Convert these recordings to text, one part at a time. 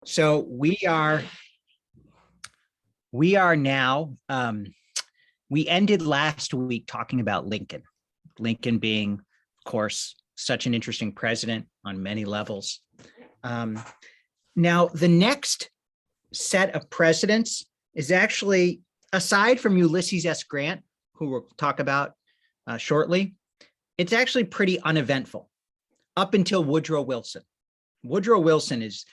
So we are now we ended last week talking about Lincoln. Lincoln being, of course, such an interesting president on many levels. Now, the next set of presidents is actually, aside from Ulysses S. Grant, who we'll talk about shortly, it's actually pretty uneventful up until Woodrow Wilson. Woodrow Wilson is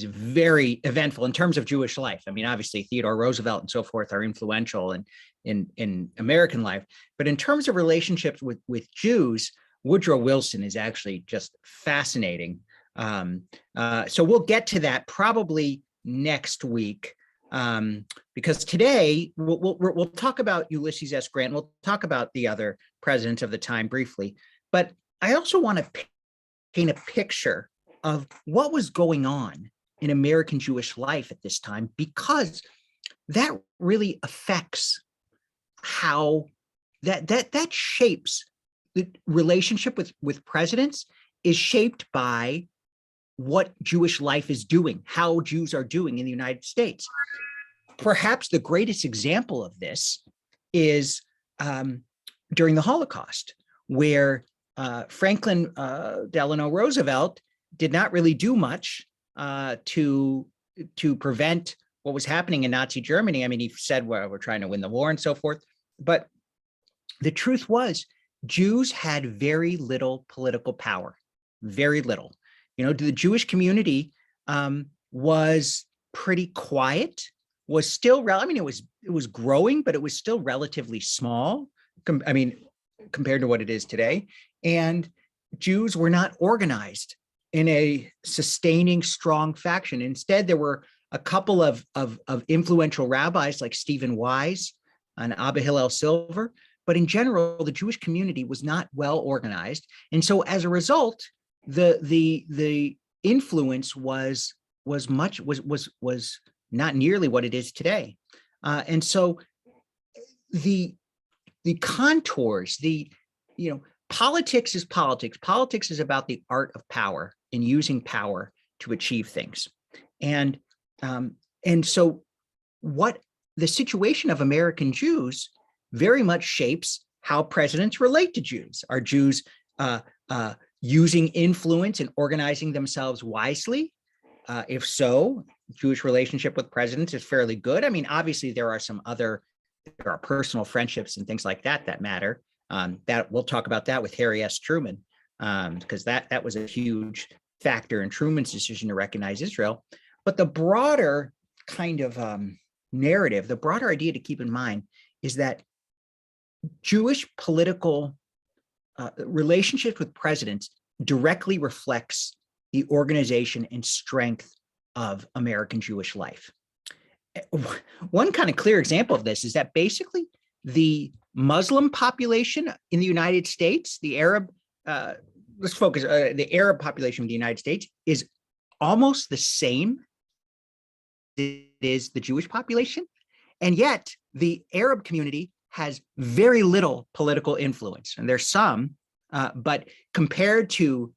very eventful in terms of Jewish life. I mean, obviously Theodore Roosevelt and so forth are influential in American life, but in terms of relationships with Jews, Woodrow Wilson is actually just fascinating. So we'll get to that probably next week, because today we'll talk about Ulysses S. Grant. We'll talk about the other presidents of the time briefly, but I also want to paint a picture of what was going on in American Jewish life at this time, because that really affects how that shapes the relationship with presidents, is shaped by what Jewish life is doing, how Jews are doing in the United States. Perhaps the greatest example of this is during the Holocaust, where Franklin Delano Roosevelt did not really do much to prevent what was happening in Nazi Germany. I mean, he said, well, we're trying to win the war and so forth. But the truth was, Jews had very little political power, very little. You know, the Jewish community was pretty quiet, was still, I mean, it was growing, but it was still relatively small. I mean, compared to what it is today. And Jews were not organized in a sustaining, strong faction. Instead, there were a couple of influential rabbis like Stephen Wise and Abba Hillel Silver, but in general, the Jewish community was not well organized. And so as a result, the influence was not nearly what it is today. And so the contours, politics is politics. Politics is about the art of power and using power to achieve things. And so what the situation of American Jews very much shapes how presidents relate to Jews. Are Jews using influence and organizing themselves wisely? If so, Jewish relationship with presidents is fairly good. I mean, obviously there are personal friendships and things like that matter. That we'll talk about that with Harry S. Truman, because that was a huge factor in Truman's decision to recognize Israel. But the broader kind of narrative, the broader idea to keep in mind is that Jewish political relationships with presidents directly reflects the organization and strength of American Jewish life. One kind of clear example of this is that basically the Muslim population in the United States, the Arab, the Arab population of the United States is almost the same as it is the Jewish population. And yet the Arab community has very little political influence. And there's some, but compared to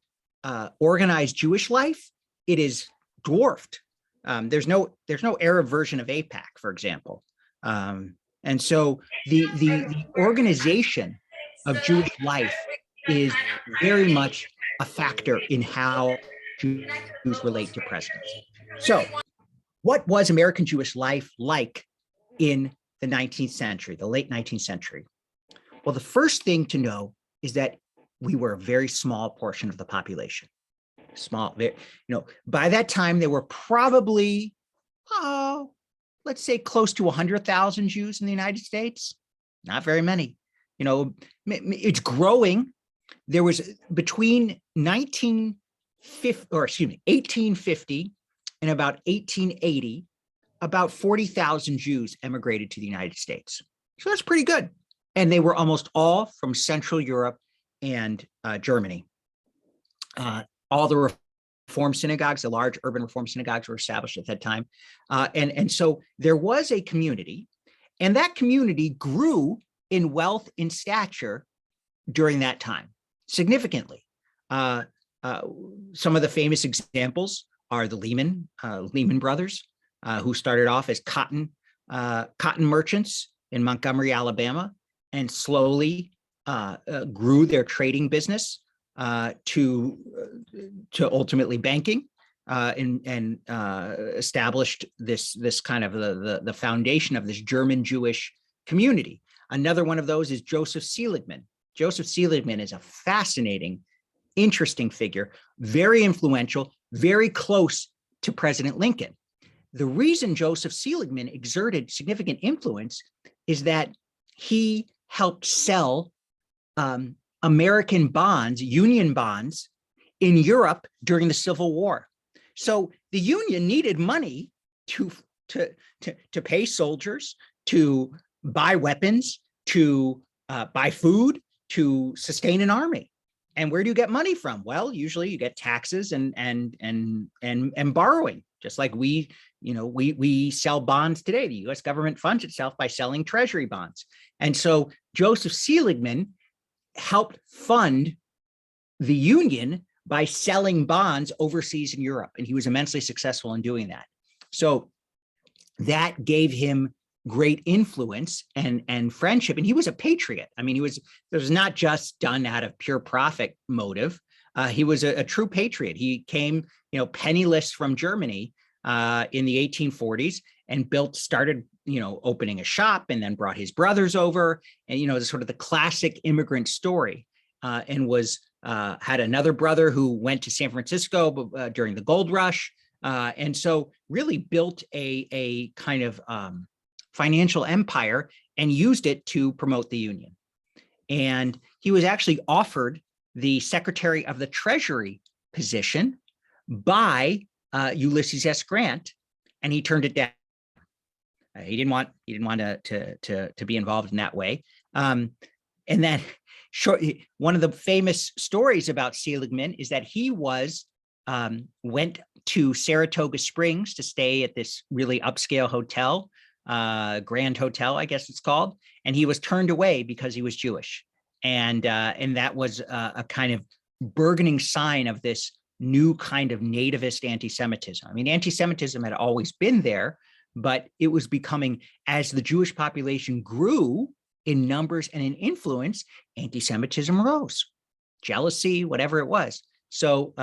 organized Jewish life, it is dwarfed. There's no Arab version of AIPAC, for example. And so the organization of Jewish life is very much a factor in how Jews relate to presidents. So what was American Jewish life like in the 19th century, the late 19th century? Well, the first thing to know is that we were a very small portion of the population. Small, by that time, there were probably, let's say close to 100,000 Jews in the United States. Not very many. It's growing. There was between 1850 and about 1880, about 40,000 Jews emigrated to the United States. So that's pretty good. And they were almost all from Central Europe and Germany. All the Reform synagogues, the large urban Reform synagogues were established at that time. And so there was a community, and that community grew in wealth and stature during that time, significantly. Some of the famous examples are the Lehman Brothers, who started off as cotton merchants in Montgomery, Alabama, and slowly grew their trading business to ultimately banking, and established this kind of the foundation of this German Jewish community. Another one of those is Joseph Seligman. Joseph Seligman is a fascinating, interesting figure, very influential, very close to President Lincoln. The reason Joseph Seligman exerted significant influence is that he helped sell American bonds, Union bonds, in Europe during the Civil War. So the Union needed money to pay soldiers, to buy weapons, to buy food, to sustain an army. And where do you get money from? Well, usually you get taxes and borrowing, just like we sell bonds today. The US government funds itself by selling treasury bonds. And so Joseph Seligman helped fund the Union by selling bonds overseas in Europe. And he was immensely successful in doing that. So that gave him great influence and friendship. And he was a patriot. I mean, it was not just done out of pure profit motive. He was a true patriot. He came, penniless from Germany in the 1840s and started opening a shop, and then brought his brothers over, and sort of the classic immigrant story, and had another brother who went to San Francisco during the gold rush, and so really built a kind of financial empire and used it to promote the Union. And he was actually offered the Secretary of the Treasury position by Ulysses S. Grant, and he turned it down. He didn't want to be involved in that way. And then one of the famous stories about Seligman is that he went to Saratoga Springs to stay at this really upscale hotel, Grand Hotel, I guess it's called, and he was turned away because he was Jewish, and that was a kind of burgeoning sign of this new kind of nativist anti-Semitism. I mean, anti-Semitism had always been there, but it was becoming, as the Jewish population grew in numbers and in influence, anti-Semitism rose, jealousy, whatever it was. So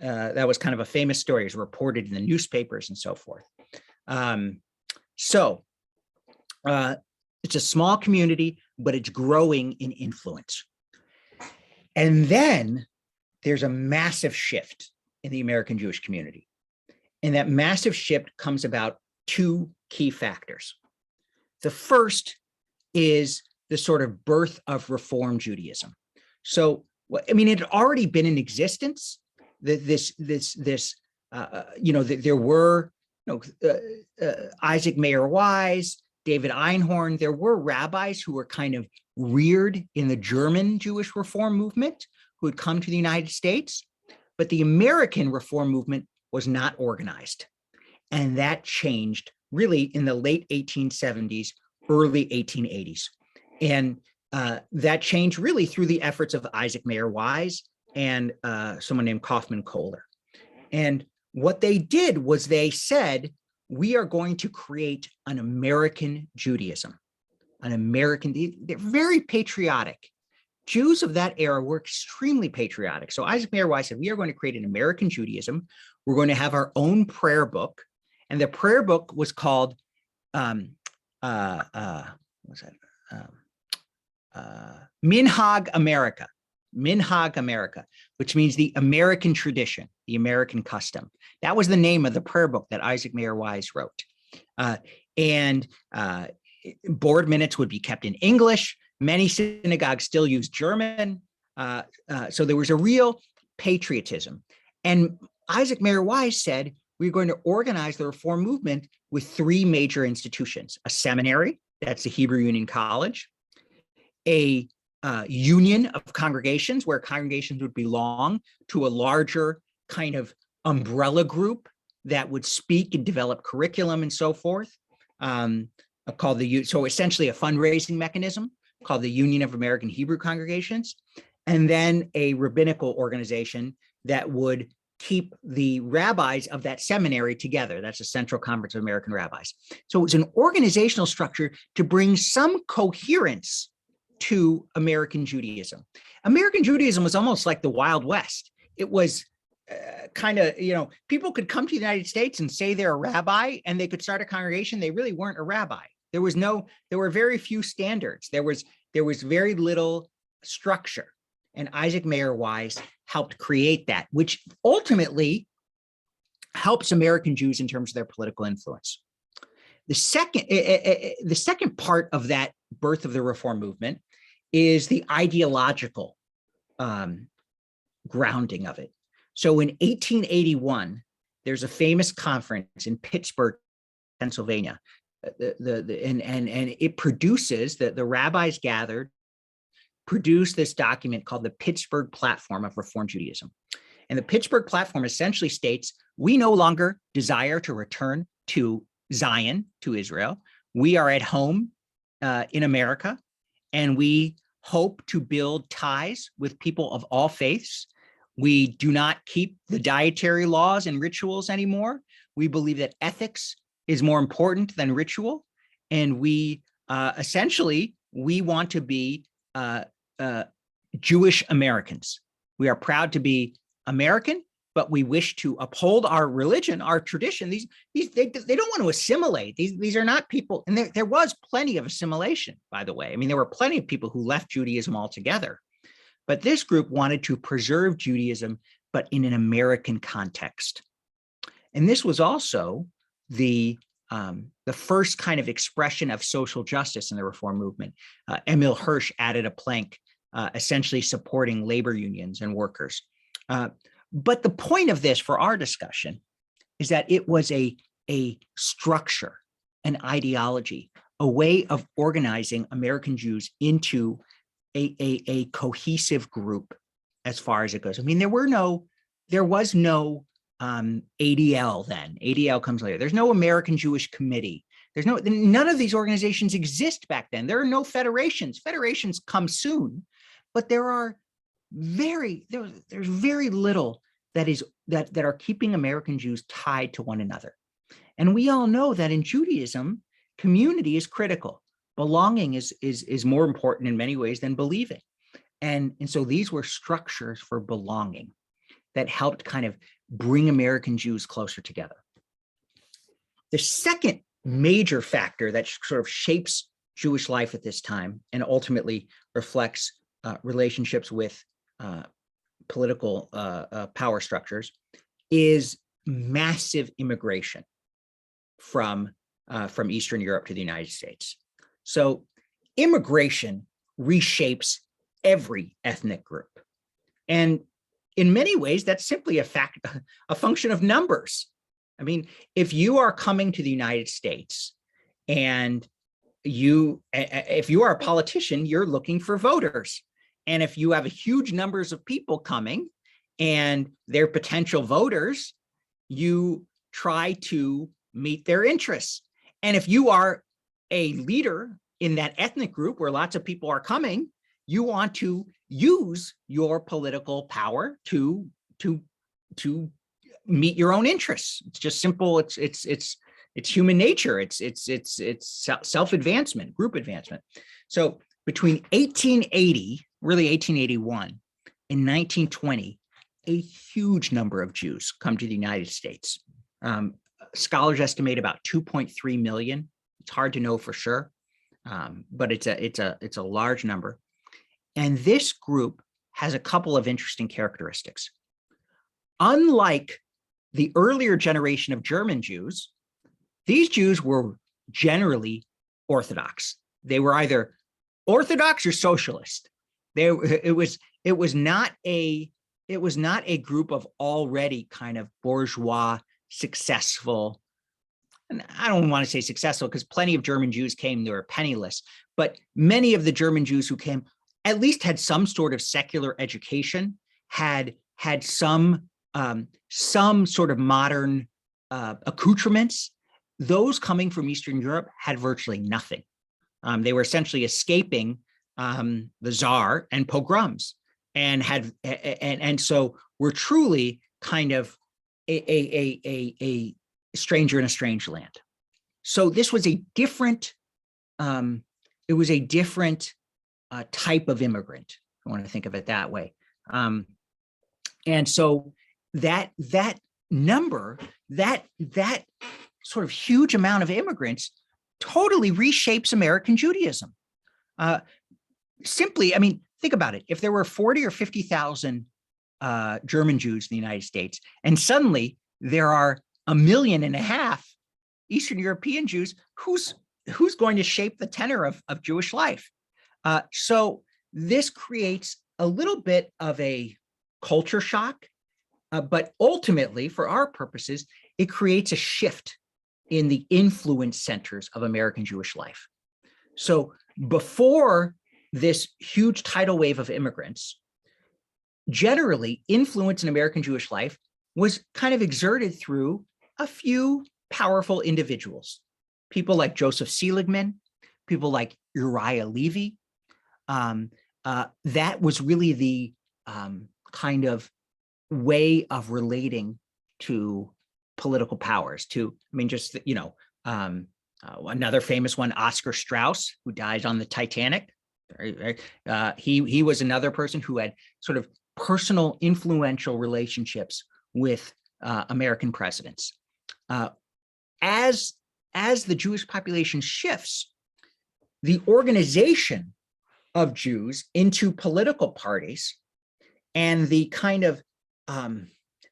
that was kind of a famous story. It was reported in the newspapers and so forth. So it's a small community, but it's growing in influence. And then there's a massive shift in the American Jewish community. And that massive shift comes about two key factors. The first is the sort of birth of Reform Judaism. So, I mean, it had already been in existence. There were Isaac Mayer Wise, David Einhorn. There were rabbis who were kind of reared in the German Jewish Reform movement who had come to the United States, but the American Reform movement was not organized. And that changed really in the late 1870s, early 1880s. And that changed really through the efforts of Isaac Mayer Wise and someone named Kaufman Kohler. And what they did was they said, we are going to create an American Judaism, they're very patriotic. Jews of that era were extremely patriotic. So Isaac Mayer Wise said, we are going to create an American Judaism. We're going to have our own prayer book. And the prayer book was called, Minhag America, which means the American tradition, the American custom. That was the name of the prayer book that Isaac Mayer Wise wrote. And board minutes would be kept in English. Many synagogues still use German. So there was a real patriotism. And Isaac Mayer Wise said, we're going to organize the Reform movement with three major institutions: a seminary, that's the Hebrew Union College, a union of congregations where congregations would belong to a larger kind of umbrella group that would speak and develop curriculum and so forth, so essentially a fundraising mechanism called the Union of American Hebrew Congregations, and then a rabbinical organization that would keep the rabbis of that seminary together. That's the Central Conference of American Rabbis. So it was an organizational structure to bring some coherence to American Judaism. American Judaism was almost like the Wild West. It was kind of, people could come to the United States and say they're a rabbi and they could start a congregation. They really weren't a rabbi. There were very few standards. There was very little structure. And Isaac Mayer Wise helped create that, which ultimately helps American Jews in terms of their political influence. The second part of that birth of the Reform movement is the ideological grounding of it. So in 1881, there's a famous conference in Pittsburgh, Pennsylvania, and it produces the rabbis gathered, produced this document called the Pittsburgh Platform of Reform Judaism. And the Pittsburgh Platform essentially states, we no longer desire to return to Zion, to Israel. We are at home in America, and we hope to build ties with people of all faiths. We do not keep the dietary laws and rituals anymore. We believe that ethics is more important than ritual. And we essentially want to be Jewish Americans. We are proud to be American, but we wish to uphold our religion, our tradition. They don't want to assimilate. These are not people, and there was plenty of assimilation, by the way. I mean, there were plenty of people who left Judaism altogether, but this group wanted to preserve Judaism, but in an American context. And this was also the first kind of expression of social justice in the Reform movement. Emil Hirsch added a plank, essentially supporting labor unions and workers. But the point of this for our discussion is that it was a structure, an ideology, a way of organizing American Jews into a cohesive group as far as it goes. I mean, there was no ADL then. ADL comes later. There's no American Jewish Committee. None of these organizations exist back then. There are no federations. Federations come soon, but there's very little that are keeping American Jews tied to one another. And we all know that in Judaism, community is critical. Belonging is more important in many ways than believing. And so these were structures for belonging that helped kind of bring American Jews closer together. The second major factor that sort of shapes Jewish life at this time and ultimately reflects relationships with political power structures is massive immigration from Eastern Europe to the United States. So immigration reshapes every ethnic group. And in many ways, that's simply a function of numbers. I mean, if you are coming to the United States and if you are a politician, you're looking for voters. And if you have a huge numbers of people coming and they're potential voters, you try to meet their interests. And if you are a leader in that ethnic group where lots of people are coming, you want to use your political power to meet your own interests. It's just simple. It's human nature. It's self-advancement, group advancement. So between 1880, really 1881, and 1920, a huge number of Jews come to the United States. Scholars estimate about 2.3 million. It's hard to know for sure, but it's a large number. And this group has a couple of interesting characteristics. Unlike the earlier generation of German Jews, these Jews were generally Orthodox. They were either Orthodox or socialist. It was not a group of already kind of bourgeois, successful. And I don't want to say successful because plenty of German Jews came, they were penniless, but many of the German Jews who came at least had some sort of secular education, had some sort of modern accoutrements. Those coming from Eastern Europe had virtually nothing. They were essentially escaping the Tsar and pogroms, and so were truly kind of a stranger in a strange land. So this was a different, it was a different type of immigrant. I want to think of it that way. And so that number, that sort of huge amount of immigrants totally reshapes American Judaism. Simply, I mean, think about it. If there were 40 or 50,000 German Jews in the United States, and suddenly there are 1.5 million Eastern European Jews, who's going to shape the tenor of Jewish life? So this creates a little bit of a culture shock, but ultimately, for our purposes, it creates a shift in the influence centers of American Jewish life. So before this huge tidal wave of immigrants, generally influence in American Jewish life was kind of exerted through a few powerful individuals, people like Joseph Seligman, people like Uriah Levy. That was really the kind of way of relating to political powers. Just, another famous one, Oscar Strauss, who died on the Titanic. He was another person who had sort of personal influential relationships with American presidents. As the Jewish population shifts, the organization of Jews into political parties and the kind of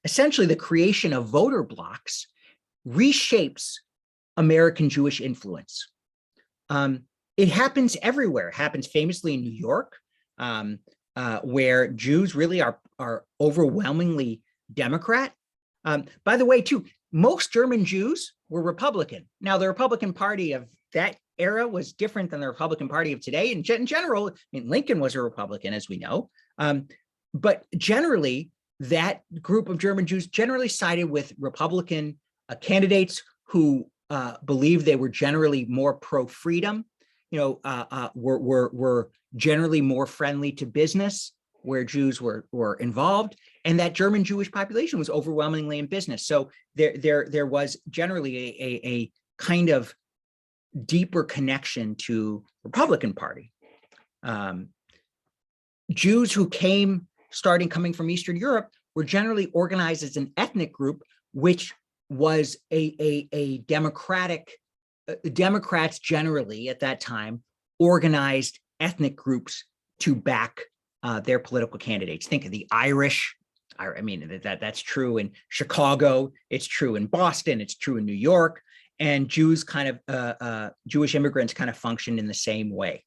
essentially the creation of voter blocks reshapes American Jewish influence. It happens everywhere. It happens famously in New York, where Jews really are overwhelmingly Democrat. By the way, too, most German Jews were Republican. Now, the Republican Party of that era was different than the Republican Party of today. In general, I mean, Lincoln was a Republican, as we know. But generally, that group of German Jews generally sided with Republican candidates who believed they were generally more pro-freedom, were generally more friendly to business, where Jews were involved, and that German Jewish population was overwhelmingly in business. So there was generally a kind of deeper connection to Republican Party. Jews who coming from Eastern Europe were generally organized as an ethnic group, which was a democratic, Democrats generally at that time organized ethnic groups to back their political candidates. Think of the Irish. I mean, that's true in Chicago. It's true in Boston. It's true in New York. And Jews Jewish immigrants kind of functioned in the same way.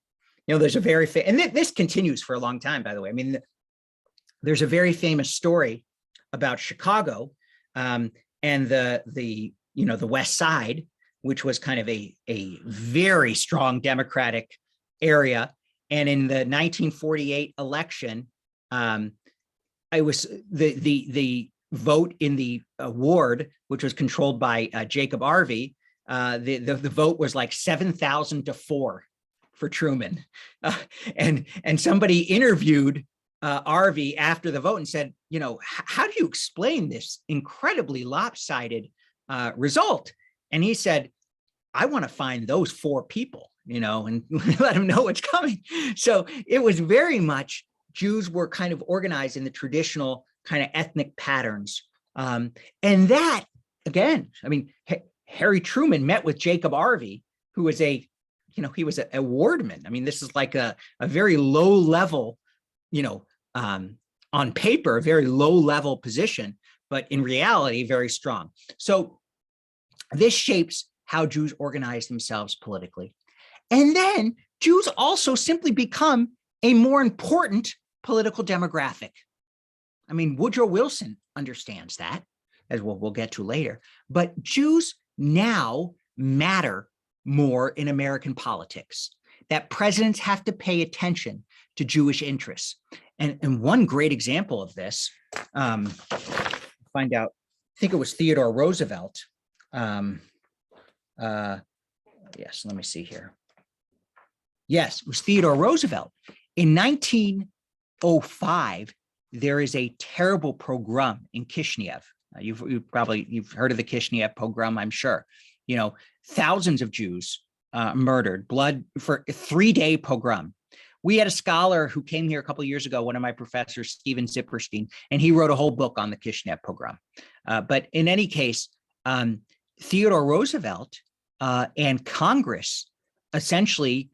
There's a very, and this continues for a long time, by the way. I mean, there's a very famous story about Chicago and the West Side, which was kind of a very strong Democratic area. And in the 1948 election, I was the vote in the ward, which was controlled by Jacob Arvey. The vote was like 7,000-4 for Truman, and somebody interviewed Arvey after the vote and said, how do you explain this incredibly lopsided result? And he said, I want to find those 4 people, and let them know what's coming. So it was very much Jews were kind of organized in the traditional kind of ethnic patterns. And that, again, I mean, Harry Truman met with Jacob Arvey, who was he was a wardman. I mean, this is like a very low level, on paper, a very low level position, but in reality, very strong. So this shapes how Jews organize themselves politically. And then Jews also simply become a more important political demographic. I mean, Woodrow Wilson understands that, as we'll get to later, but Jews now matter more in American politics, that presidents have to pay attention to Jewish interests. And one great example of this, find out, I think it was Theodore Roosevelt. Yes, let me see here. Yes, it was Theodore Roosevelt. In 1905, there is a terrible pogrom in Kishinev. You've heard of the Kishinev pogrom, I'm sure. You know, thousands of Jews murdered, blood for a 3-day pogrom. We had a scholar who came here a couple of years ago, one of my professors, Stephen Zipperstein, and he wrote a whole book on the Kishinev pogrom. But in any case, Theodore Roosevelt and Congress essentially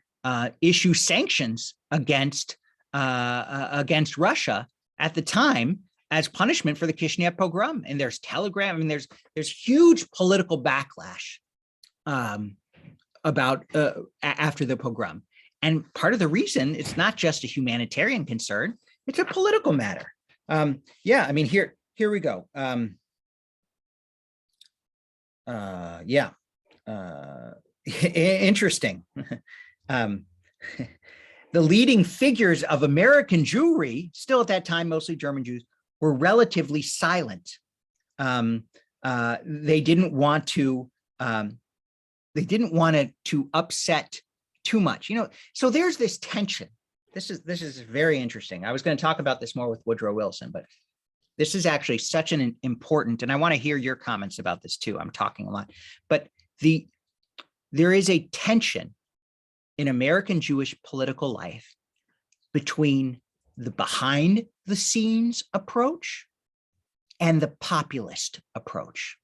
issue sanctions against Russia at the time as punishment for the Kishinev pogrom. And there's telegram. I mean, there's huge political backlash about after the pogrom. And part of the reason it's not just a humanitarian concern, it's a political matter. Yeah, I mean, here we go. Interesting. The leading figures of American Jewry, still at that time, mostly German Jews, were relatively silent. They didn't want to upset too much, you know. So there's this tension. This is very interesting. I was going to talk about this more with Woodrow Wilson, but this is actually such an important, and I want to hear your comments about this too. I'm talking a lot, but there is a tension in American Jewish political life between the behind the scenes approach and the populist approach.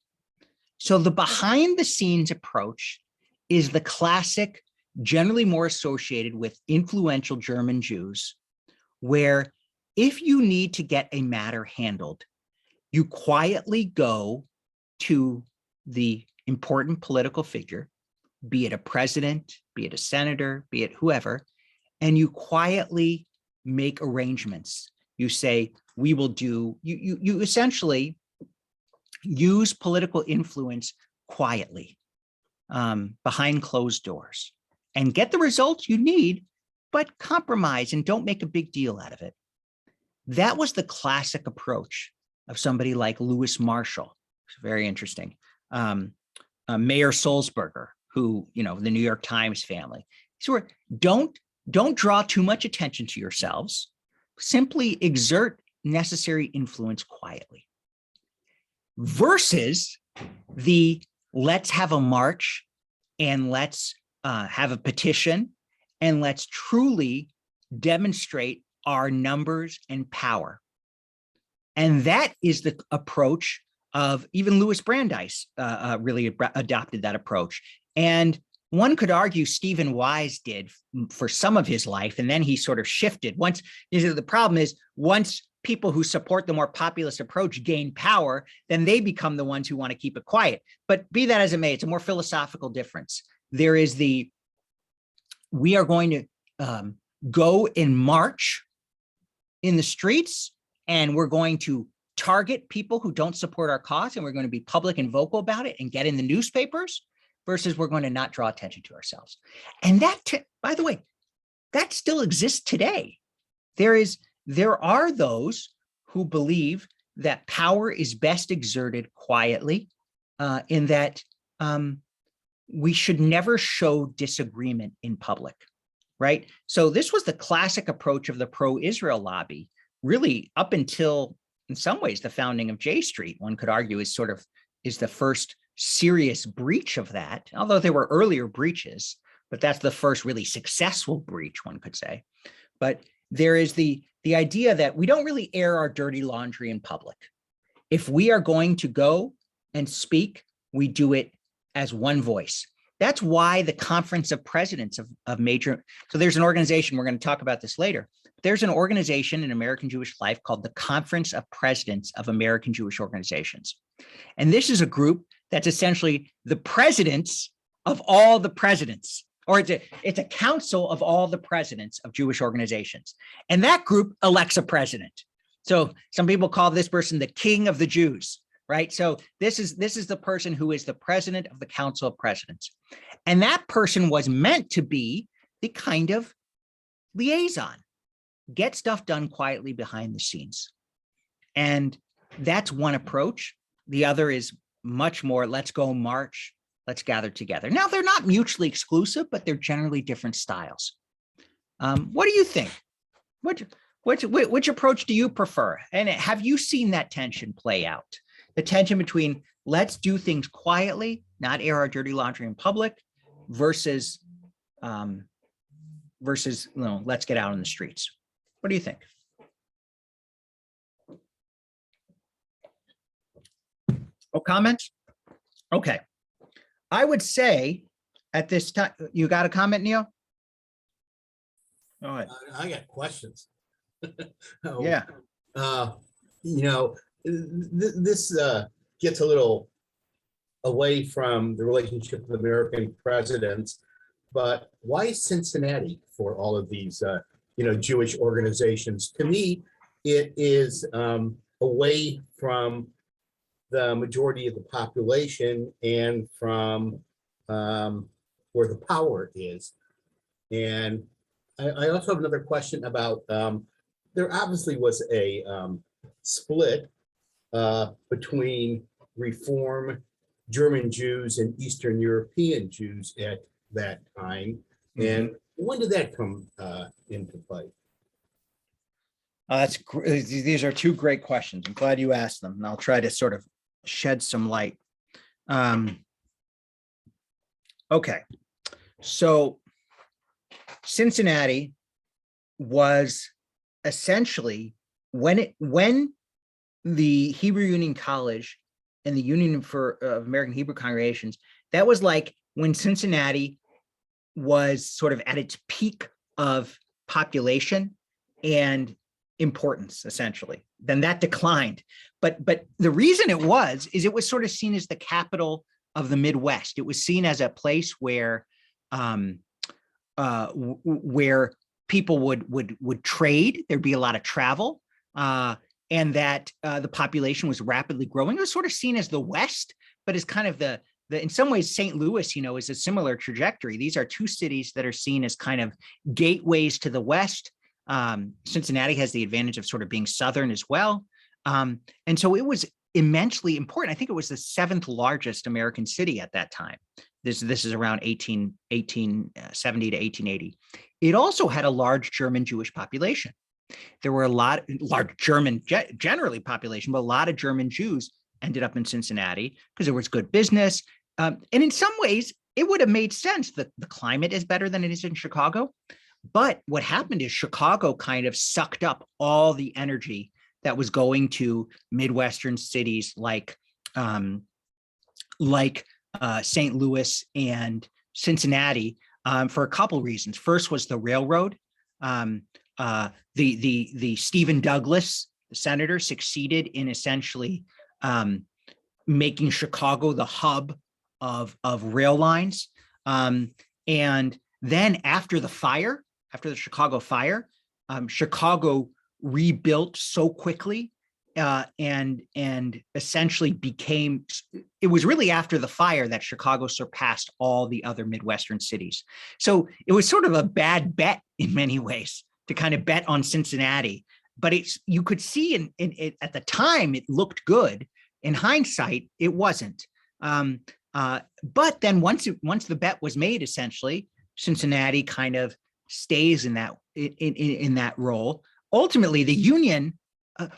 So the behind the scenes approach is the classic, generally more associated with influential German Jews, where if you need to get a matter handled, you quietly go to the important political figure, be it a president, be it a senator, be it whoever, and you quietly make arrangements. You say, we will do, you essentially use political influence quietly behind closed doors and get the results you need, but compromise and don't make a big deal out of it. That was the classic approach of somebody like Louis Marshall. It's very interesting. Mayor Sulzberger, who, you know, the New York Times family. So don't draw too much attention to yourselves. Simply exert necessary influence quietly. Versus the let's have a march and let's have a petition and let's truly demonstrate our numbers and power. And that is the approach of even Louis Brandeis really adopted that approach. And one could argue Stephen Wise did for some of his life, and then he sort of shifted. Once, you know, the problem is once people who support the more populist approach gain power, then they become the ones who want to keep it quiet. But be that as it may, it's a more philosophical difference. There is we are going to go and march in the streets, and we're going to target people who don't support our cause, and we're going to be public and vocal about it and get in the newspapers, versus we're going to not draw attention to ourselves. And that, by the way, that still exists today. There are those who believe that power is best exerted quietly, in that we should never show disagreement in public, right? So this was the classic approach of the pro-Israel lobby, really up until, in some ways, the founding of J Street, one could argue is the first serious breach of that, although there were earlier breaches, but that's the first really successful breach, one could say. But there is the idea that we don't really air our dirty laundry in public. If we are going to go and speak, we do it as one voice. That's why the Conference of Presidents of major, so there's an organization, we're going to talk about this later. There's an organization in American Jewish life called the Conference of Presidents of American Jewish Organizations. And this is a group that's essentially the presidents of all the presidents, or it's a council of all the presidents of Jewish organizations. And that group elects a president. So some people call this person the king of the Jews, right? So this is the person who is the president of the Council of Presidents. And that person was meant to be the kind of liaison, get stuff done quietly behind the scenes. And that's one approach. The other is much more, let's go march, let's gather together. Now, they're not mutually exclusive, but they're generally different styles. What do you think? What Which approach do you prefer? And have you seen that tension play out? The tension between let's do things quietly, not air our dirty laundry in public, versus let's get out on the streets. What do you think? Oh, comments? Okay. I would say at this time, you got a comment, Neil? All right. I got questions. Yeah. This gets a little away from the relationship with American presidents, but why Cincinnati for all of these, Jewish organizations? To me, it is away from the majority of the population and from where the power is. And I also have another question about, there obviously was a split between Reform German Jews and Eastern European Jews at that time. And when did that come into play? These are two great questions. I'm glad you asked them, and I'll try to sort of shed some light. Okay, so Cincinnati was essentially when the Hebrew Union College and the Union for American Hebrew Congregations, that was like when Cincinnati was sort of at its peak of population and importance, essentially. Then that declined. But the reason it was sort of seen as the capital of the Midwest. It was seen as a place where people would trade. There'd be a lot of travel, and that the population was rapidly growing. It was sort of seen as the West, but as kind of the in some ways, St. Louis, is a similar trajectory. These are two cities that are seen as kind of gateways to the West. Cincinnati has the advantage of sort of being Southern as well. And so it was immensely important. I think it was the 7th largest American city at that time. This is around 1870 to 1880. It also had a large German Jewish population. There were large German generally population, but a lot of German Jews ended up in Cincinnati because there was good business. And in some ways, it would have made sense that the climate is better than it is in Chicago. But what happened is Chicago kind of sucked up all the energy that was going to Midwestern cities like St. Louis and Cincinnati for a couple reasons. First was the railroad. The Stephen Douglas, the senator, succeeded in essentially making Chicago the hub of rail lines. And then after the Chicago fire, Chicago rebuilt so quickly and essentially became, it was really after the fire that Chicago surpassed all the other Midwestern cities. So it was sort of a bad bet in many ways to kind of bet on Cincinnati, but you could see at the time it looked good. In hindsight, it wasn't. But then once the bet was made, essentially, Cincinnati kind of stays in that role. Ultimately, the Union,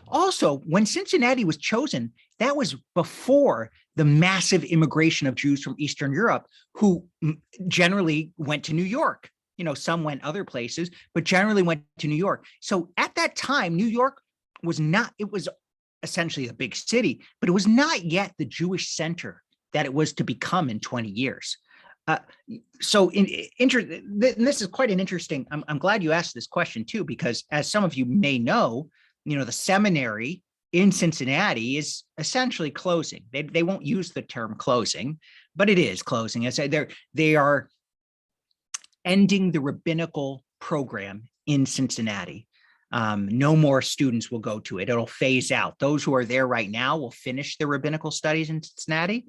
also when Cincinnati was chosen, that was before the massive immigration of Jews from Eastern Europe, who generally went to New York. Some went other places, but generally went to New York. So at that time, New York it was essentially a big city, but it was not yet the Jewish center that it was to become in 20 years. So this is quite an interesting, I'm glad you asked this question too, because as some of you may know, the seminary in Cincinnati is essentially closing. They won't use the term closing, but it is closing. I say they are ending the rabbinical program in Cincinnati. No more students will go to it. It'll phase out. Those who are there right now will finish their rabbinical studies in Cincinnati,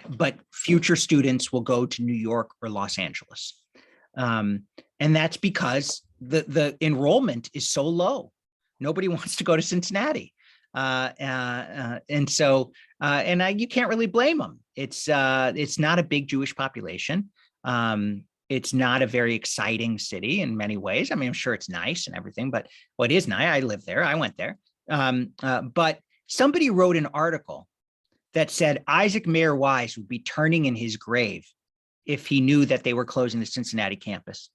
but future students will go to New York or Los Angeles. And that's because the enrollment is so low. Nobody wants to go to Cincinnati. And so you can't really blame them. It's not a big Jewish population. It's not a very exciting city in many ways. I mean, I'm sure it's nice and everything, but what is nice, I live there, I went there. But somebody wrote an article that said Isaac Mayer Wise would be turning in his grave if he knew that they were closing the Cincinnati campus.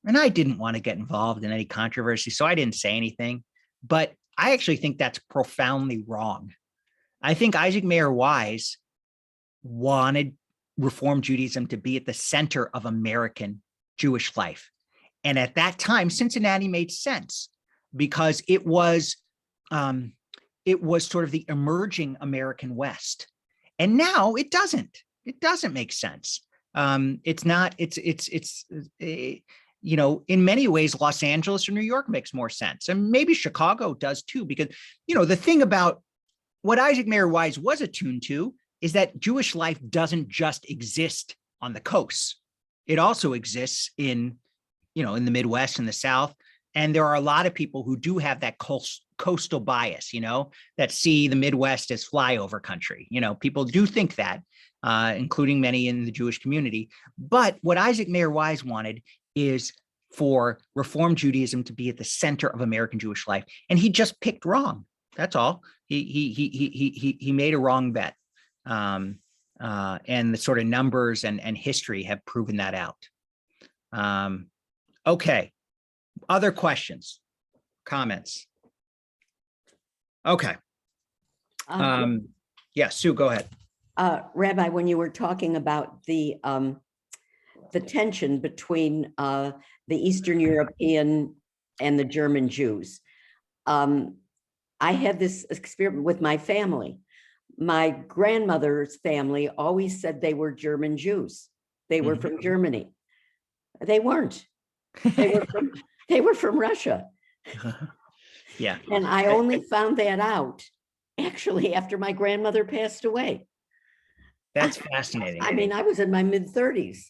And I didn't want to get involved in any controversy, so I didn't say anything. But I actually think that's profoundly wrong. I think Isaac Mayer Wise wanted Reform Judaism to be at the center of American Jewish life. And at that time, Cincinnati made sense because it was sort of the emerging American West. And now it doesn't. It doesn't make sense. It's not, you know, in many ways, Los Angeles or New York makes more sense. And maybe Chicago does too, because, you know, the thing about what Isaac Mayer Wise was attuned to is that Jewish life doesn't just exist on the coast. It also exists in, you know, in the Midwest and the South. And there are a lot of people who do have that coastal bias, you know, that see the Midwest as flyover country. You know, people do think that, including many in the Jewish community. But what Isaac Mayer Wise wanted is for Reform Judaism to be at the center of American Jewish life. And he just picked wrong. That's all. He made a wrong bet. And the sort of numbers and history have proven that out. Okay. Other questions, comments? Okay. Yeah, Sue, go ahead. Rabbi, when you were talking about the tension between the Eastern European and the German Jews, I had this experience with my family. My grandmother's family always said they were German Jews. They were from Germany. They weren't. They were from Russia. Yeah. And I only found that out actually after my grandmother passed away. That's fascinating. I mean, I was in my mid-30s,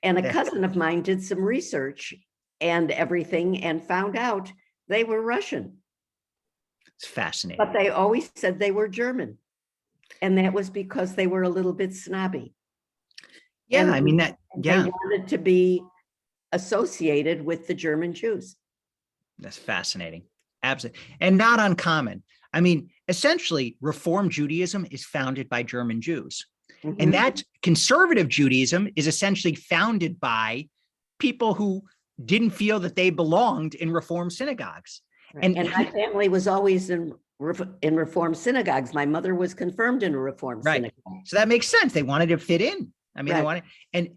and a cousin of mine did some research and everything and found out they were Russian. It's fascinating. But they always said they were German. And that was because they were a little bit snobby. Yeah, and I mean that, yeah. They wanted to be associated with the German Jews. That's fascinating. Absolutely. And not uncommon. I mean, essentially, Reform Judaism is founded by German Jews. And that conservative Judaism is essentially founded by people who didn't feel that they belonged in Reform synagogues. Right. And my family was always in Reform synagogues. My mother was confirmed in a Reform synagogue. So that makes sense. They wanted to fit in. I mean, they wanted, and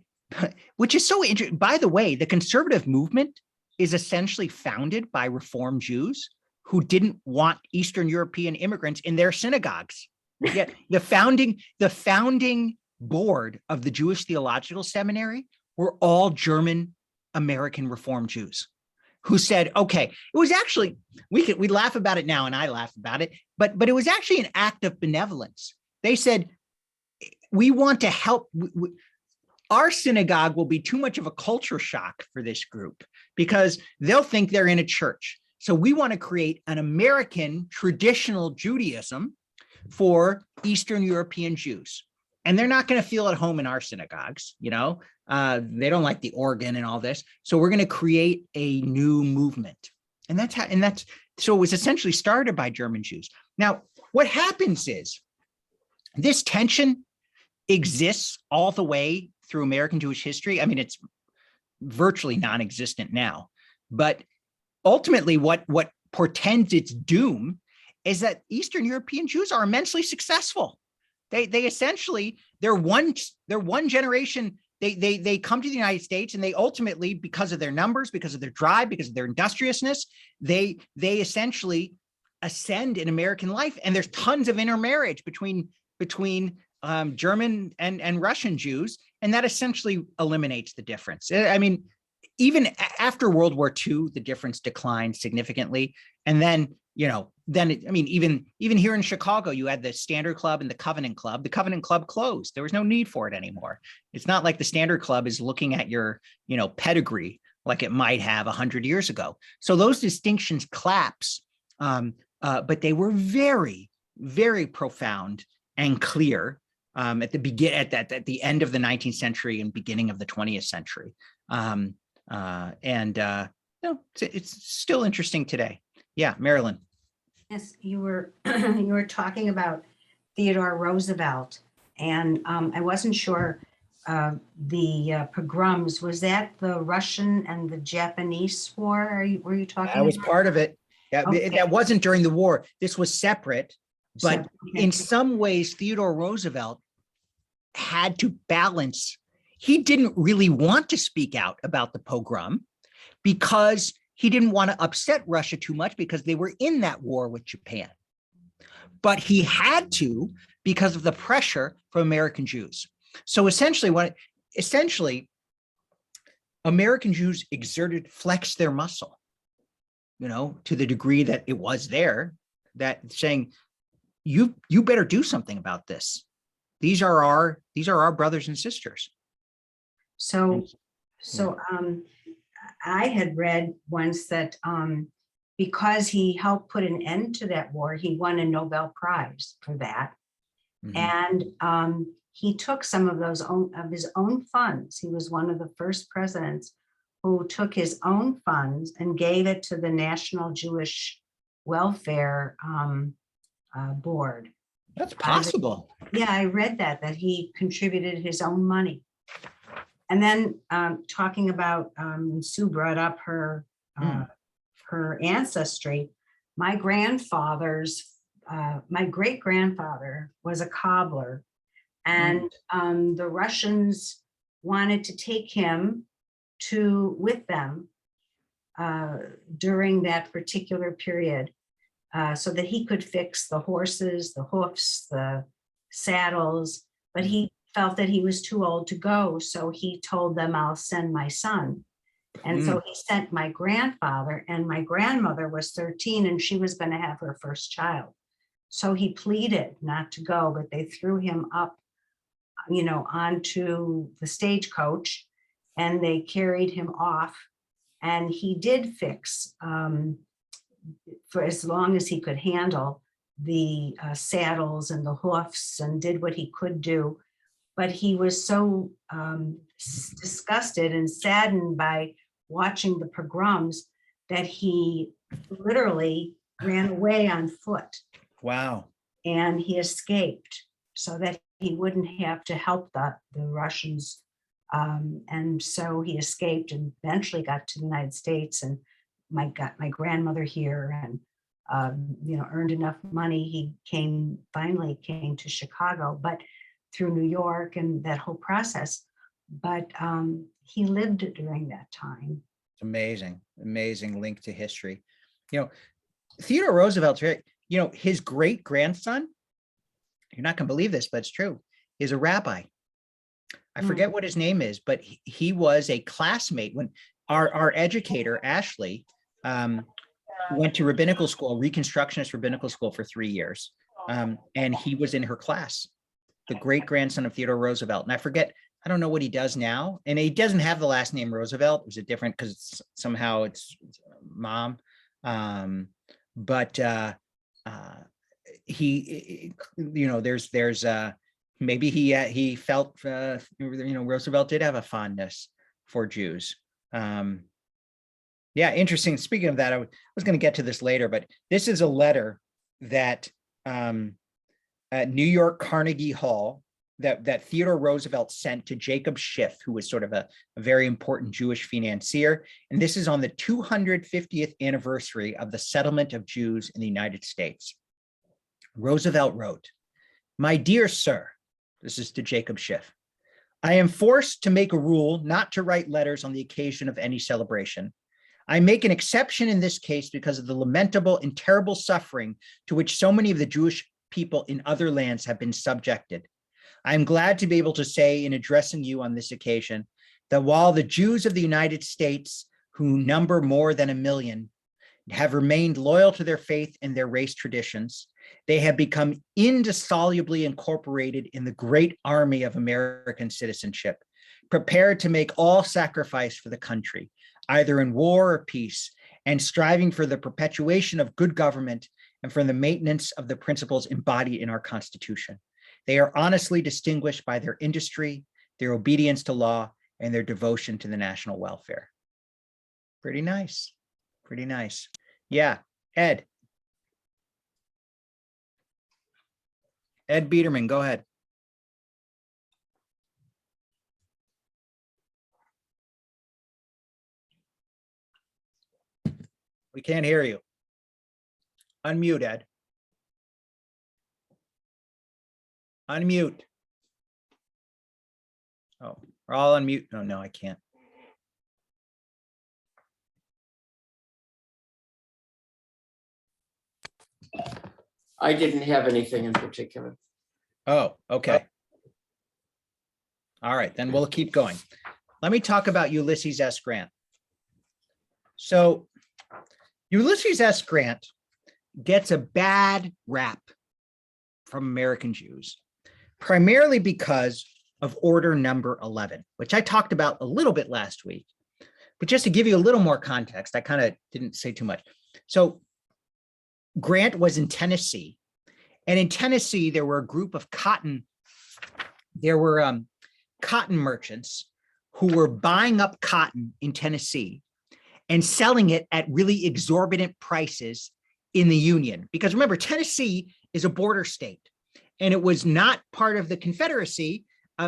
which is so interesting. By the way, the conservative movement is essentially founded by Reform Jews who didn't want Eastern European immigrants in their synagogues. Yet the founding board of the Jewish Theological Seminary were all German American Reform Jews who said, okay, it was actually, we laugh about it now and I laugh about it, but it was actually an act of benevolence. They said, we want to help. Our synagogue will be too much of a culture shock for this group because they'll think they're in a church. So we want to create an American traditional Judaism for Eastern European Jews. And they're not going to feel at home in our synagogues, you know, they don't like the organ and all this. So we're going to create a new movement. And so it was essentially started by German Jews. Now, what happens is this tension exists all the way through American Jewish history. I mean, it's virtually non-existent now, but ultimately what portends its doom is that Eastern European Jews are immensely successful. They essentially, they're one generation, they come to the United States and they ultimately, because of their numbers, because of their drive, because of their industriousness, they essentially ascend in American life. And there's tons of intermarriage between German and Russian Jews. And that essentially eliminates the difference. I mean, even after World War II, the difference declined significantly. And then, you know, even here in Chicago, you had the Standard Club and the Covenant Club. The Covenant Club closed. There was no need for it anymore. It's not like the Standard Club is looking at your, you know, pedigree like it might have 100 years ago. So those distinctions collapse, but they were very, very profound and clear at the end of the 19th century and beginning of the 20th century. It's still interesting today. Yeah, Marilyn. Yes, you were you were talking about Theodore Roosevelt, and I wasn't sure the pogroms, was that the Russian and the Japanese war? Were you talking That was about? part of it. Yeah, Okay. that wasn't during the war. This was separate, but Okay. in some ways, Theodore Roosevelt had to balance. He didn't really want to speak out about the pogrom because he didn't want to upset Russia too much because they were in that war with Japan. But he had to because of the pressure from American Jews. So essentially, American Jews flexed their muscle, to the degree that it was there, that saying, you better do something about this. These are our brothers and sisters. So I had read once that because he helped put an end to that war, he won a Nobel Prize for that. Mhm. And he took some of his own funds. He was one of the first presidents who took his own funds and gave it to the National Jewish Welfare Board. That's possible. Yeah, I read that he contributed his own money. And then talking about, Sue brought up her ancestry. My great-grandfather was a cobbler, and the Russians wanted to take him with them during that particular period, so that he could fix the horses, the hoofs, the saddles, but he felt that he was too old to go. So he told them, I'll send my son. And so he sent my grandfather, and my grandmother was 13 and she was going to have her first child. So he pleaded not to go, but they threw him up, onto the stagecoach, and they carried him off. And he did fix, for as long as he could handle, the saddles and the hoofs, and did what he could do. But he was so disgusted and saddened by watching the pogroms that he literally ran away on foot. Wow. And he escaped so that he wouldn't have to help the Russians. And so he escaped and eventually got to the United States, and got my grandmother here, and earned enough money. He finally came to Chicago, but through New York and that whole process. But he lived during that time. It's amazing link to history. Theodore Roosevelt's right. His great grandson, you're not going to believe this, but it's true, is a rabbi. I forget what his name is, but he was a classmate when our educator, Ashley, went to rabbinical school, Reconstructionist rabbinical school, for 3 years. And he was in her class, the great grandson of Theodore Roosevelt. And I don't know what he does now. And he doesn't have the last name Roosevelt. It was a different, because somehow it's mom. He, there's maybe he felt, Roosevelt did have a fondness for Jews. Yeah, interesting. Speaking of that, I was going to get to this later, but this is a letter that at New York Carnegie Hall that Theodore Roosevelt sent to Jacob Schiff, who was sort of a very important Jewish financier. And this is on the 250th anniversary of the settlement of Jews in the United States. Roosevelt wrote, "My dear sir," this is to Jacob Schiff, "I am forced to make a rule not to write letters on the occasion of any celebration. I make an exception in this case because of the lamentable and terrible suffering to which so many of the Jewish people in other lands have been subjected. I am glad to be able to say in addressing you on this occasion that while the Jews of the United States, who number more than 1 million, have remained loyal to their faith and their race traditions, they have become indissolubly incorporated in the great army of American citizenship, prepared to make all sacrifice for the country, either in war or peace, and striving for the perpetuation of good government and for the maintenance of the principles embodied in our Constitution. They are honestly distinguished by their industry, their obedience to law, and their devotion to the national welfare. Pretty nice. Pretty nice. Yeah. Ed. Ed Biederman, go ahead. We can't hear you. Unmute, Ed. Unmute. Oh, we're all unmute. Oh, no, I can't. I didn't have anything in particular. Oh, okay. All right, then we'll keep going. Let me talk about Ulysses S. Grant. So Ulysses S. Grant gets a bad rap from American Jews, primarily because of Order Number 11, which I talked about a little bit last week. But just to give you a little more context, I kind of didn't say too much. So Grant was in Tennessee, and in Tennessee, there were a group of cotton merchants who were buying up cotton in Tennessee and selling it at really exorbitant prices in the Union. Because remember, Tennessee is a border state, and it was not part of the Confederacy.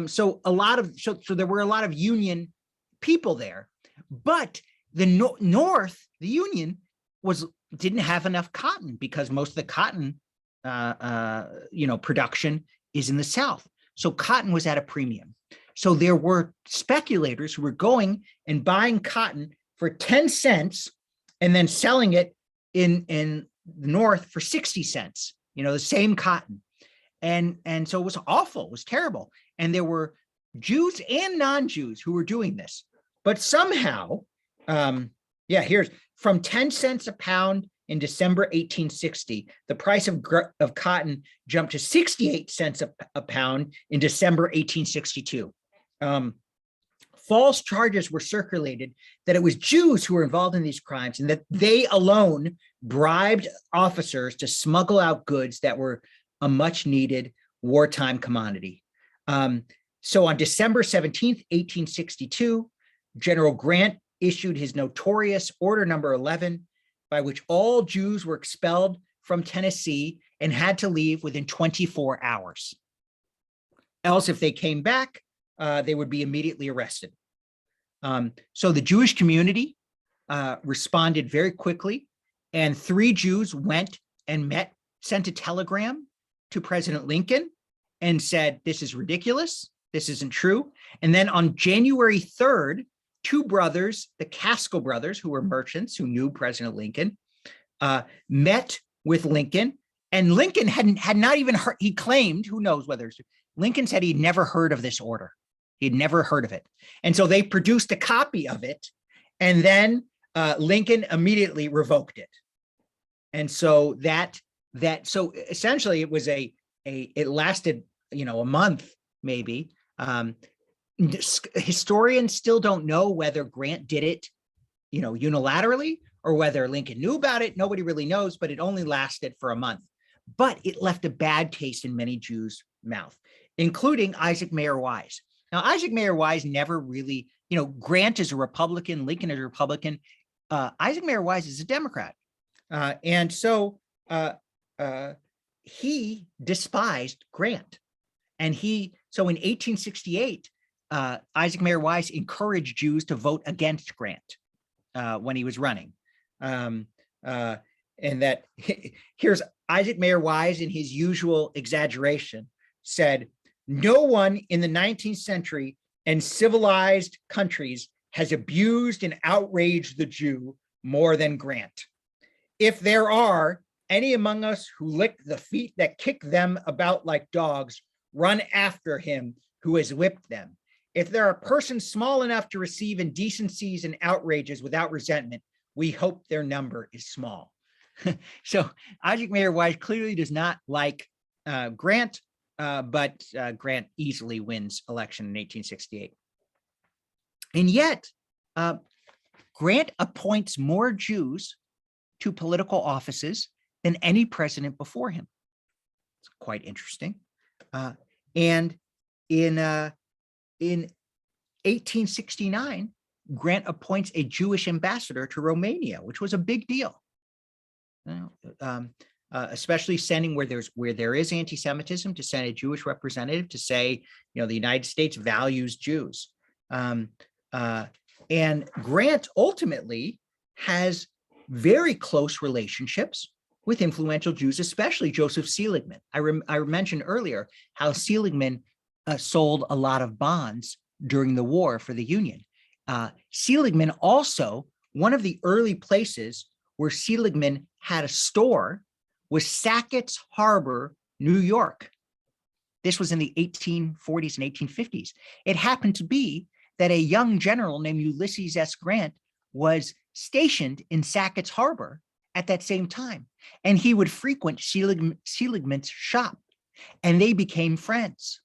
So there were a lot of Union people there, but the North, the Union, didn't have enough cotton because most of the cotton, production is in the South. So cotton was at a premium. So there were speculators who were going and buying cotton for 10 cents and then selling it in the North for 60 cents, the same cotton. And so it was awful, it was terrible. And there were Jews and non-Jews who were doing this. But somehow, here's from 10 cents a pound in December 1860, the price of cotton jumped to 68 cents a pound in December 1862. False charges were circulated that it was Jews who were involved in these crimes and that they alone bribed officers to smuggle out goods that were a much needed wartime commodity. So on December 17th, 1862, General Grant issued his notorious Order Number 11, by which all Jews were expelled from Tennessee and had to leave within 24 hours. Else, if they came back, they would be immediately arrested. So the Jewish community responded very quickly, and 3 Jews went and sent a telegram to President Lincoln and said, this is ridiculous, this isn't true. And then on January 3rd, 2 brothers, the Casco brothers, who were merchants who knew President Lincoln, met with Lincoln, and Lincoln had not even heard, he claimed, who knows whether it's true, Lincoln said he'd never heard of this order. He'd never heard of it. And so they produced a copy of it, and then Lincoln immediately revoked it. And so so essentially it was it lasted, a month maybe. Historians still don't know whether Grant did it, unilaterally, or whether Lincoln knew about it. Nobody really knows, but it only lasted for a month. But it left a bad taste in many Jews' mouth, including Isaac Mayer Wise. Now, Isaac Mayer Wise never really, Grant is a Republican, Lincoln is a Republican. Isaac Mayer Wise is a Democrat. And so he despised Grant. And so in 1868, Isaac Mayer Wise encouraged Jews to vote against Grant when he was running. And that here's Isaac Mayer Wise, in his usual exaggeration, said, "No one in the 19th century and civilized countries has abused and outraged the Jew more than Grant. If there are any among us who lick the feet that kick them about like dogs, run after him who has whipped them. If there are persons small enough to receive indecencies and outrages without resentment, we hope their number is small." So Isaac Mayer Wise clearly does not like Grant, but Grant easily wins election in 1868. And yet, Grant appoints more Jews to political offices than any president before him. It's quite interesting. And in 1869, Grant appoints a Jewish ambassador to Romania, which was a big deal. Especially sending where there is anti-Semitism, to send a Jewish representative to say, the United States values Jews. And Grant ultimately has very close relationships with influential Jews, especially Joseph Seligman. I mentioned earlier how Seligman sold a lot of bonds during the war for the Union. Seligman also, one of the early places where Seligman had a store was Sackett's Harbor, New York. This was in the 1840s and 1850s. It happened to be that a young general named Ulysses S. Grant was stationed in Sackett's Harbor at that same time. And he would frequent Seligman's shop, and they became friends.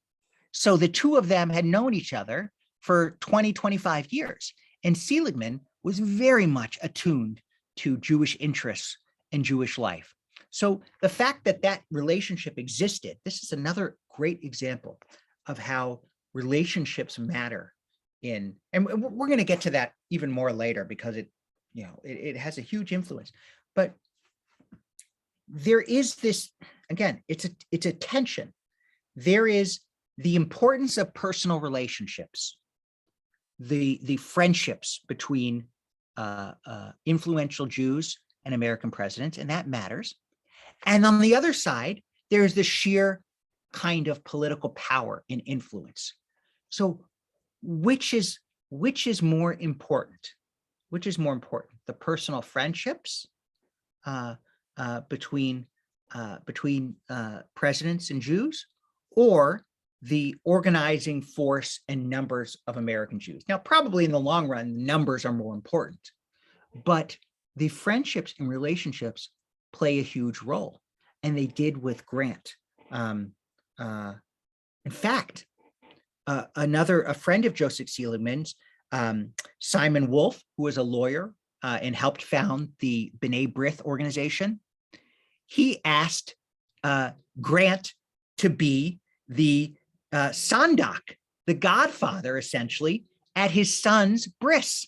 So the two of them had known each other for 20, 25 years. And Seligman was very much attuned to Jewish interests and Jewish life. So the fact that that relationship existed, this is another great example of how relationships matter and we're going to get to that even more later, because it has a huge influence. But there is this, again, it's a tension. There is the importance of personal relationships, the friendships between influential Jews and American presidents, and that matters. And on the other side, there's the sheer kind of political power and influence. So which is more important? Which is more important? The personal friendships between presidents and Jews, or the organizing force and numbers of American Jews? Now, probably in the long run, numbers are more important, but the friendships and relationships play a huge role, and they did with Grant. In fact, a friend of Joseph Seligman's, Simon Wolf, who was a lawyer and helped found the B'nai B'rith organization, he asked Grant to be the sandak, the godfather, essentially, at his son's bris.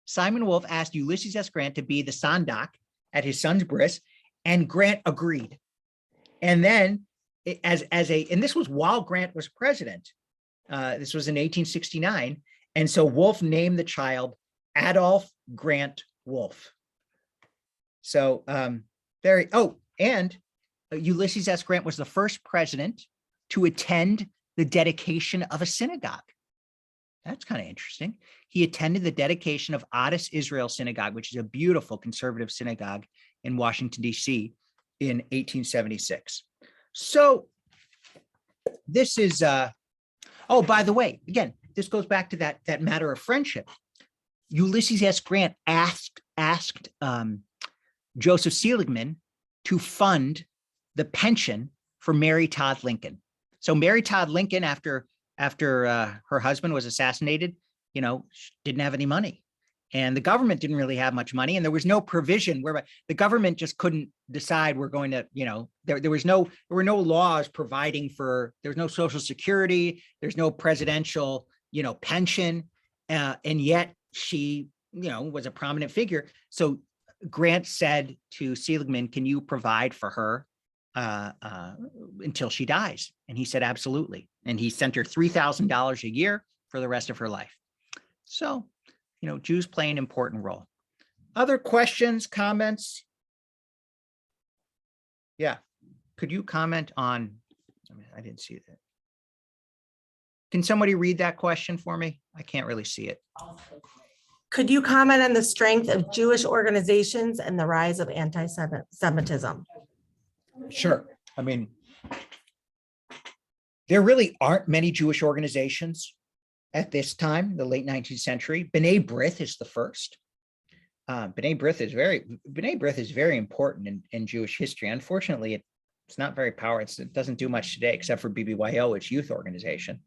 Simon Wolf asked Ulysses S. Grant to be the sandak at his son's bris, and Grant agreed. And then, and this was while Grant was president. This was in 1869. And so Wolf named the child Adolph Grant Wolf. So and Ulysses S. Grant was the first president to attend the dedication of a synagogue. That's kind of interesting. He attended the dedication of Adas Israel Synagogue, which is a beautiful conservative synagogue in Washington, D.C. in 1876. So this is, by the way, again, this goes back to that matter of friendship. Ulysses S. Grant asked Joseph Seligman to fund the pension for Mary Todd Lincoln. So Mary Todd Lincoln, after her husband was assassinated, didn't have any money, and the government didn't really have much money, and there was no provision where the government just couldn't decide we're going to, there were no laws providing for, there's no Social Security, there's no presidential, pension, and yet she, was a prominent figure. So Grant said to Seligman, "Can you provide for her until she dies?" And he said, "Absolutely." And he sent her $3,000 a year for the rest of her life. So, Jews play an important role. Other questions, comments? Yeah. Could you comment on, I didn't see that. Can somebody read that question for me? I can't really see it. Could you comment on the strength of Jewish organizations and the rise of anti-Semitism? Sure. There really aren't many Jewish organizations at this time, the late 19th century. B'nai B'rith is the first. B'nai B'rith is very important in Jewish history. Unfortunately, it's not very powerful. It doesn't do much today, except for BBYO, its youth organization.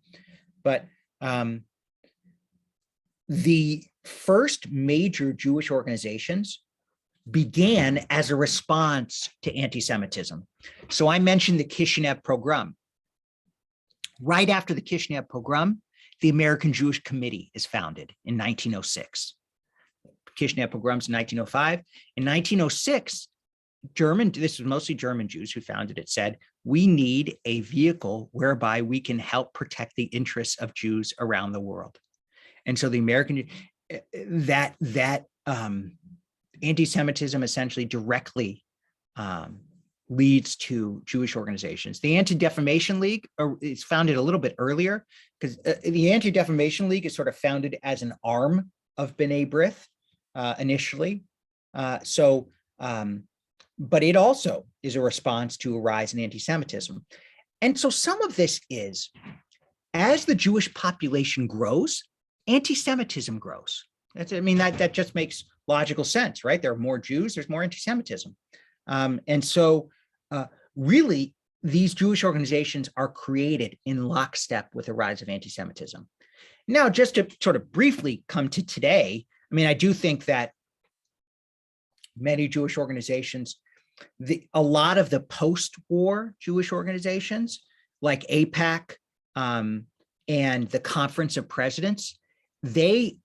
But the first major Jewish organizations began as a response to anti-Semitism. So I mentioned the Kishinev pogrom. Right after the Kishinev pogrom, the American Jewish Committee is founded in 1906. Kishinev pogroms in 1905. In 1906, this was mostly German Jews who founded it, said, we need a vehicle whereby we can help protect the interests of Jews around the world. And so the American, anti-Semitism essentially directly leads to Jewish organizations. The Anti-Defamation League is founded a little bit earlier, because the Anti-Defamation League is sort of founded as an arm of B'nai B'rith initially. But it also is a response to a rise in anti-Semitism. And so some of this is, as the Jewish population grows, anti-Semitism grows. That just makes logical sense, right? There are more Jews, there's more anti-Semitism. And so really, these Jewish organizations are created in lockstep with the rise of anti-Semitism. Now, just to sort of briefly come to today, I do think that many Jewish organizations, a lot of the post-war Jewish organizations like AIPAC and the Conference of Presidents, they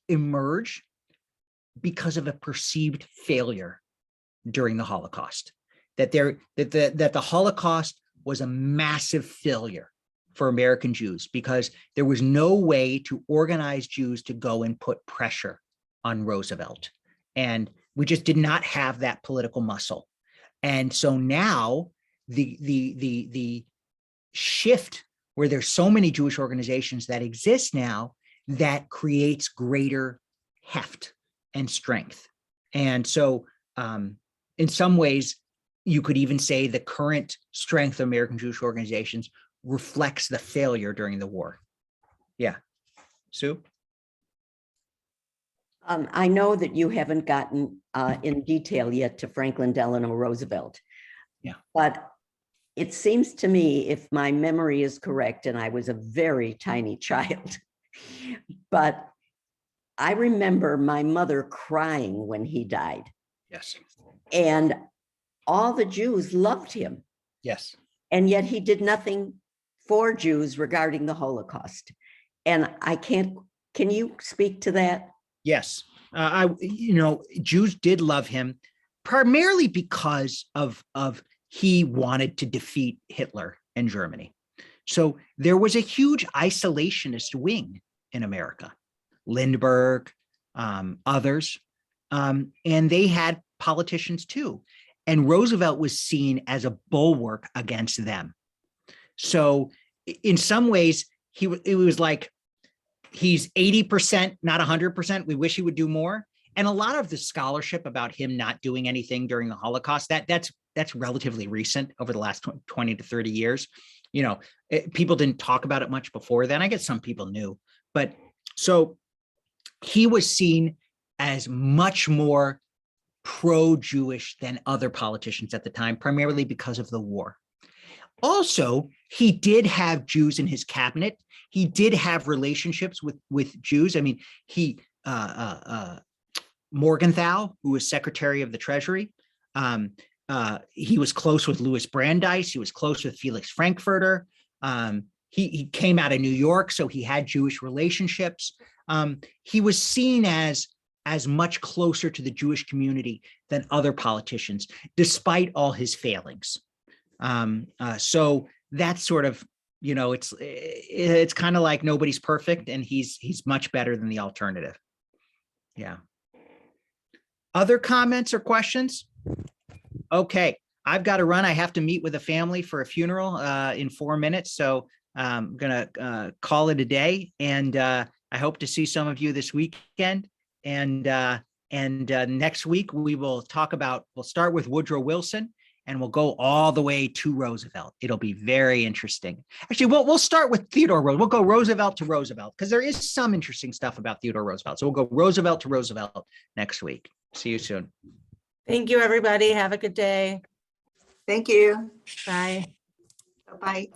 emerge because of a perceived failure during the Holocaust, that the Holocaust was a massive failure for American Jews because there was no way to organize Jews to go and put pressure on Roosevelt. And we just did not have that political muscle. And so now the shift where there's so many Jewish organizations that exist now, that creates greater heft and strength. And so in some ways, you could even say the current strength of American Jewish organizations reflects the failure during the war. Yeah. Sue? I know that you haven't gotten in detail yet to Franklin Delano Roosevelt. Yeah. But it seems to me, if my memory is correct, and I was a very tiny child, but I remember my mother crying when he died. Yes. And all the Jews loved him. Yes. And yet he did nothing for Jews regarding the Holocaust. And can you speak to that? Yes. Jews did love him primarily because of he wanted to defeat Hitler and Germany. So there was a huge isolationist wing in America, Lindbergh, others, and they had politicians too. And Roosevelt was seen as a bulwark against them. So in some ways, it was like, he's 80%, not 100%. We wish he would do more. And a lot of the scholarship about him not doing anything during the Holocaust, that's relatively recent over the last 20 to 30 years. People didn't talk about it much before then. I guess some people knew, but so he was seen as much more pro-Jewish than other politicians at the time, primarily because of the war. Also, he did have Jews in his cabinet. He did have relationships with Jews. Morgenthau, who was Secretary of the Treasury, he was close with Louis Brandeis. He was close with Felix Frankfurter. He came out of New York, so he had Jewish relationships. He was seen as much closer to the Jewish community than other politicians, despite all his failings. So that's sort of, it's kind of like nobody's perfect, and he's much better than the alternative. Yeah. Other comments or questions? Okay, I've got to run. I have to meet with a family for a funeral in 4 minutes. So I'm gonna call it a day, and I hope to see some of you this weekend. And next week we'll start with Woodrow Wilson, and we'll go all the way to Roosevelt. It'll be very interesting. Actually, we'll start with Theodore Roosevelt. We'll go Roosevelt to Roosevelt, because there is some interesting stuff about Theodore Roosevelt. So we'll go Roosevelt to Roosevelt next week. See you soon. Thank you, everybody. Have a good day. Thank you. Bye. Bye.